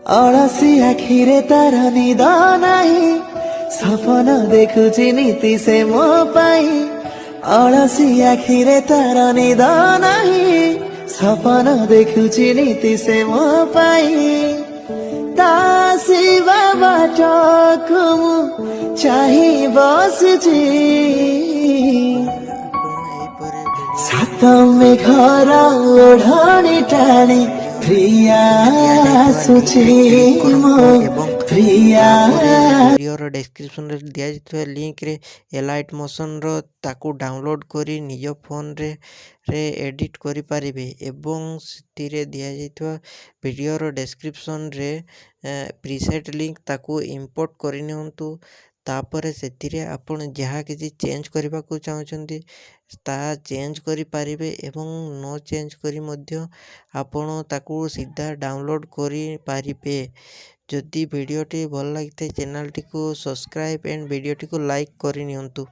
ଅଳସି ଆଖିରେ ତାର ନିଦ ନାହିଁ, ସପନ ଦେଖୁଛି ନୀତି ସେ ମୋ ପାଇଁ। ଅଳସି ଆଖିରେ ତାର ନିଦ ନାହିଁ, ସପନ ଦେଖୁଛି ନୀତି ସେ ମୋ ପାଇଁ। ତା ଆସିବା ବାଟକୁ ମୁଁ ଚାହିଁ ବସିଛି, ସାତ ମେଘର ଓଢ଼ଣି ଟାଣି ପ୍ରିୟା ଆସୁଛି ମୋ ପ୍ରିୟା। ଭିଡ଼ିଓର ଡେସ୍କ୍ରିପ୍ସନରେ ଦିଆଯାଇଥିବା ଲିଙ୍କରେ ଏଲାଇଟ୍ ମୋସନ୍ର ତାକୁ ଡାଉନଲୋଡ଼୍ କରି ନିଜ ଫୋନରେ ଏଡ଼ିଟ୍ କରିପାରିବେ ଏବଂ ସେଥିରେ ଦିଆଯାଇଥିବା ଭିଡ଼ିଓର ଡେସ୍କ୍ରିପ୍ସନରେ ପ୍ରିସେଟ୍ ଲିଙ୍କ ତାକୁ ଇମ୍ପୋର୍ଟ କରିନିଅନ୍ତୁ। ତାପରେ ସେଥିରେ ଆପଣ ଯାହା କିଛି ଚେଞ୍ଜ କରିବାକୁ ଚାହୁଁଛନ୍ତି ତାହା ଚେଞ୍ଜ କରିପାରିବେ ଏବଂ ନ ଚେଞ୍ଜ କରି ମଧ୍ୟ ଆପଣ ତାକୁ ସିଧା ଡାଉନଲୋଡ଼୍ କରିପାରିବେ। ଯଦି ଭିଡ଼ିଓଟି ଭଲ ଲାଗିଥାଏ ଚ୍ୟାନେଲଟିକୁ ସବସ୍କ୍ରାଇବ୍ ଏଣ୍ଡ ଭିଡ଼ିଓଟିକୁ ଲାଇକ୍ କରିନିଅନ୍ତୁ।